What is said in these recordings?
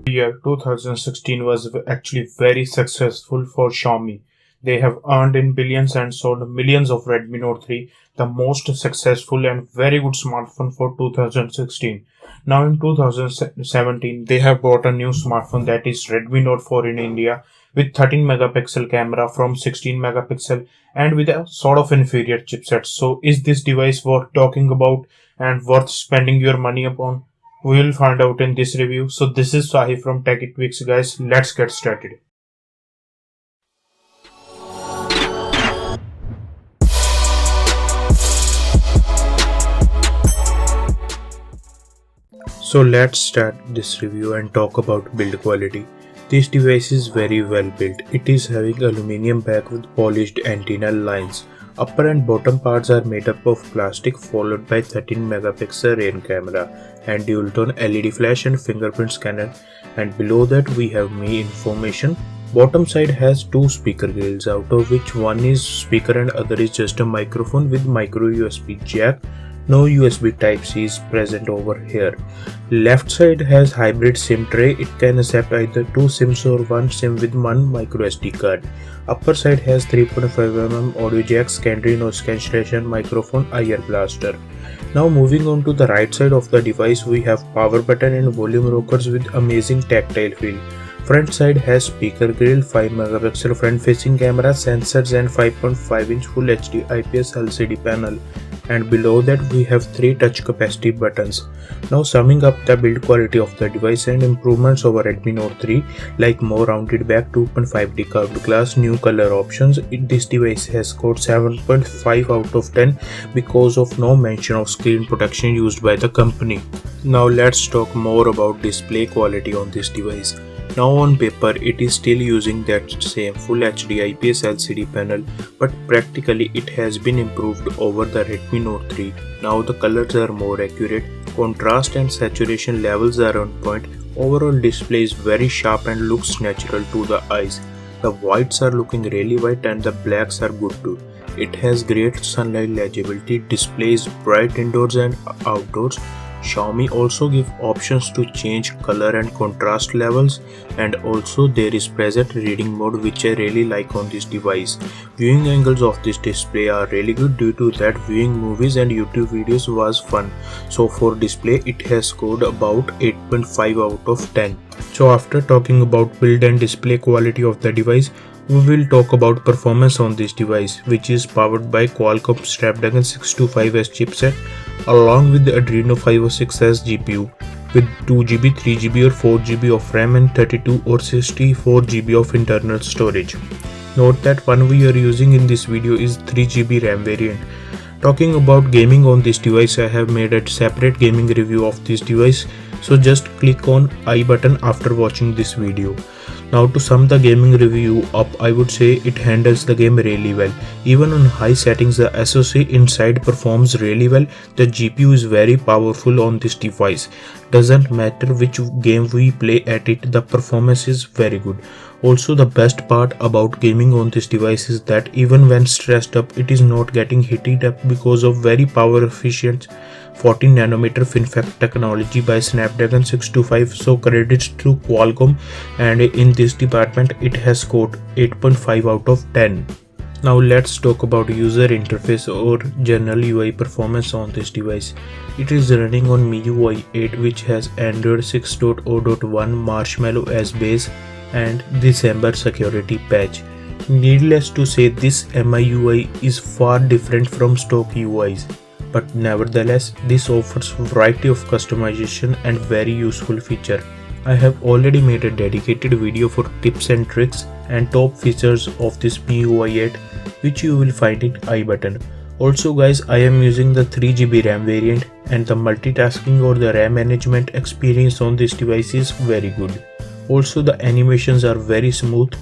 Year 2016 was actually very successful for Xiaomi. They have earned in billions and sold millions of Redmi Note 3, the most successful and very good smartphone for 2016. Now in 2017, they have bought a new smartphone, that is Redmi Note 4 in India, with 13 megapixel camera from 16 megapixel and with a sort of inferior chipset. So is this device worth talking about and worth spending your money upon? We will find out in this review. So this is Sahi from TECHIE TWEAKS, guys. Let's get started. So let's start this review and talk about build quality. This device is very well built. It is having aluminium back with polished antenna lines. Upper and bottom parts are made up of plastic followed by 13 megapixel rear camera and dual tone LED flash and fingerprint scanner, and below that we have Me information. Bottom side has two speaker grills, out of which one is speaker and other is just a microphone with micro USB jack. No USB Type-C is present over here. Left side has hybrid SIM tray. It can accept either two SIMs or one SIM with one micro SD card. Upper side has 3.5mm audio jack, secondary noise cancellation, microphone, IR blaster. Now moving on to the right side of the device, we have power button and volume rockers with amazing tactile feel. Front side has speaker grill, 5 megapixel front facing camera, sensors and 5.5-inch Full HD IPS LCD panel. And below that we have 3 touch capacitive buttons. Now summing up the build quality of the device and improvements over Redmi Note 3, like more rounded back, 2.5D curved glass, new color options. This device has scored 7.5 out of 10 because of no mention of screen protection used by the company. Now let's talk more about display quality on this device. Now on paper it is still using that same Full HD IPS LCD panel, but practically it has been improved over the Redmi Note 3. Now the colors are more accurate, contrast and saturation levels are on point, overall display is very sharp and looks natural to the eyes. The whites are looking really white and the blacks are good too. It has great sunlight legibility, displays bright indoors and outdoors. Xiaomi also give options to change color and contrast levels, and also there is present reading mode, which I really like on this device. Viewing angles of this display are really good, due to that viewing movies and YouTube videos was fun. So for display it has scored about 8.5 out of 10. So after talking about build and display quality of the device, we will talk about performance on this device, which is powered by Qualcomm Snapdragon 625S chipset along with the Adreno 506S GPU with 2GB, 3GB or 4GB of RAM and 32 or 64GB of internal storage. Note that one we are using in this video is 3GB RAM variant. Talking about gaming on this device, I have made a separate gaming review of this device, so just click on I button after watching this video. Now to sum the gaming review up, I would say it handles the game really well. Even on high settings the SoC inside performs really well. The GPU is very powerful on this device. Doesn't matter which game we play at it, the performance is very good. Also the best part about gaming on this device is that even when stressed up it is not getting heated up because of very power efficient 14nm FinFET technology by Snapdragon 625, so credits to Qualcomm, and in this department it has scored 8.5 out of 10. Now let's talk about user interface or general UI performance on this device. It is running on MIUI 8, which has Android 6.0.1 Marshmallow as base and December security patch. Needless to say, this MIUI is far different from stock UIs. But nevertheless, this offers variety of customization and very useful feature. I have already made a dedicated video for tips and tricks and top features of this MIUI 8, which you will find in I button. Also guys, I am using the 3GB RAM variant, and the multitasking or the RAM management experience on this device is very good. Also the animations are very smooth,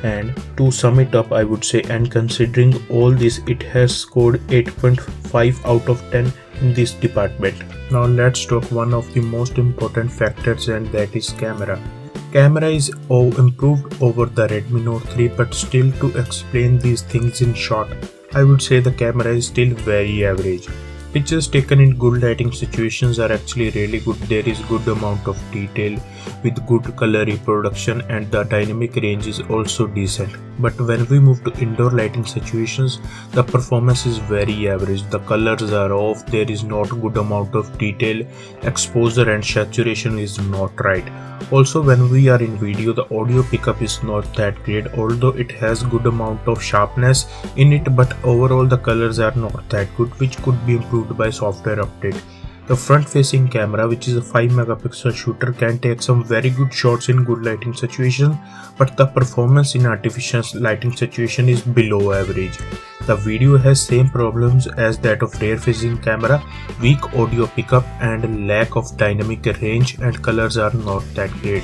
and to sum it up I would say, and considering all this, it has scored 8.5 out of 10 in this department. Now let's talk one of the most important factors, and that is camera. Camera is improved over the Redmi Note 3, but still to explain these things in short, I would say the camera is still very average. Pictures taken in good lighting situations are actually really good. There is good amount of detail with good color reproduction, and the dynamic range is also decent. But when we move to indoor lighting situations, the performance is very average. The colors are off, there is not good amount of detail, exposure and saturation is not right. Also, when we are in video, the audio pickup is not that great, although it has good amount of sharpness in it, but overall the colors are not that good, which could be improved by software update. The front facing camera, which is a 5 megapixel shooter, can take some very good shots in good lighting situation, but the performance in artificial lighting situation is below average. The video has same problems as that of rear facing camera, weak audio pickup and lack of dynamic range, and colors are not that great.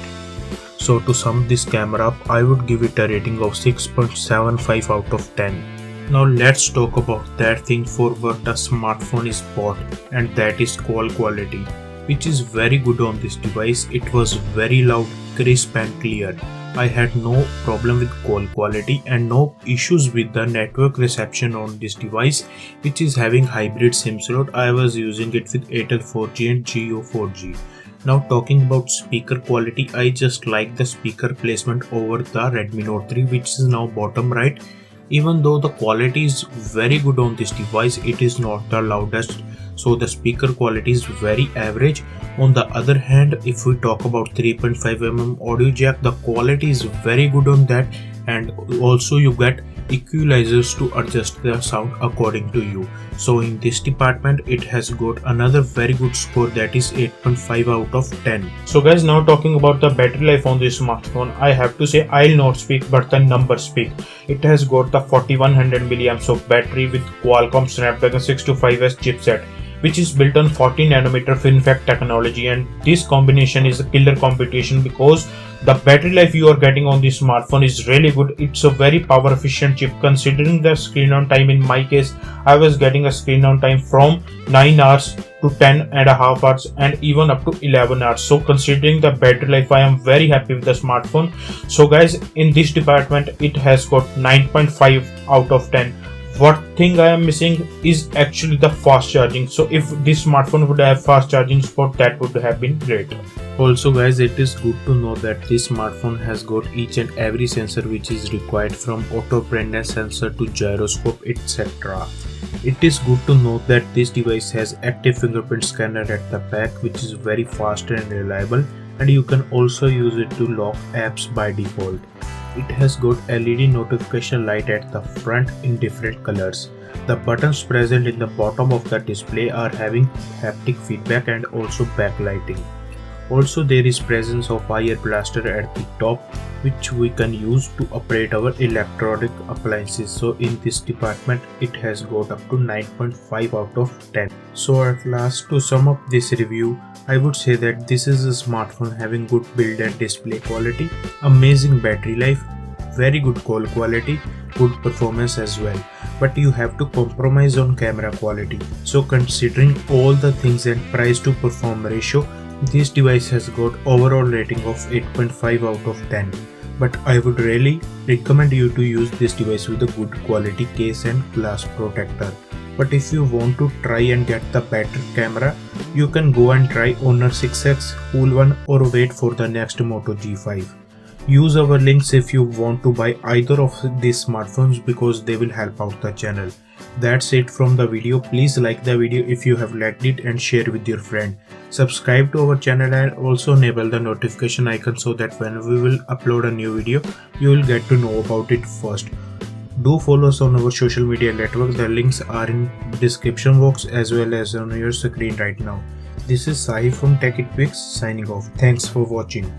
So to sum this camera up, I would give it a rating of 6.75 out of 10. Now let's talk about that thing for what the smartphone is bought, and that is call quality, which is very good on this device. It was very loud, crisp and clear. I had no problem with call quality and no issues with the network reception on this device, which is having hybrid SIM slot. I was using it with Airtel 4G and Jio 4G. Now talking about speaker quality, I just like the speaker placement over the Redmi Note 3, which is now bottom right. Even though the quality is very good on this device, it is not the loudest, so the speaker quality is very average. On the other hand, if we talk about 3.5mm audio jack, the quality is very good on that, and also you get equalizers to adjust the sound according to you. So in this department it has got another very good score, that is 8.5 out of 10. So guys, now talking about the battery life on this smartphone, I have to say I'll not speak but the numbers speak. It has got the 4100 mAh of battery with Qualcomm Snapdragon 625S chipset, which is built on 40nm FinFET technology, and this combination is a killer competition because the battery life you are getting on this smartphone is really good. It's a very power efficient chip. Considering the screen on time, in my case I was getting a screen on time from 9 hours to 10.5 hours and even up to 11 hours. So considering the battery life, I am very happy with the smartphone. So guys, in this department it has got 9.5 out of 10. What thing I am missing is actually the fast charging. So if this smartphone would have fast charging support, that would have been great. Also guys, it is good to know that this smartphone has got each and every sensor which is required, from auto brightness sensor to gyroscope etc. It is good to know that this device has active fingerprint scanner at the back, which is very fast and reliable, and you can also use it to lock apps by default. It has got LED notification light at the front in different colors. The buttons present in the bottom of the display are having haptic feedback and also backlighting. Also there is presence of IR blaster at the top, which we can use to operate our electronic appliances. So in this department it has got up to 9.5 out of 10. So at last, to sum up this review, I would say that this is a smartphone having good build and display quality, amazing battery life, very good call quality, good performance as well. But you have to compromise on camera quality. So considering all the things and price to perform ratio, this device has got overall rating of 8.5 out of 10. But I would really recommend you to use this device with a good quality case and glass protector. But if you want to try and get the better camera, you can go and try Honor 6X, Cool One, or wait for the next Moto G5. Use our links if you want to buy either of these smartphones because they will help out the channel. That's it from the video. Please like the video if you have liked it and share with your friend. Subscribe to our channel and also enable the notification icon so that when we will upload a new video, you will get to know about it first. Do follow us on our social media network. The links are in description box as well as on your screen right now. This is Sai from TECHIE TWEAKS signing off. Thanks for watching.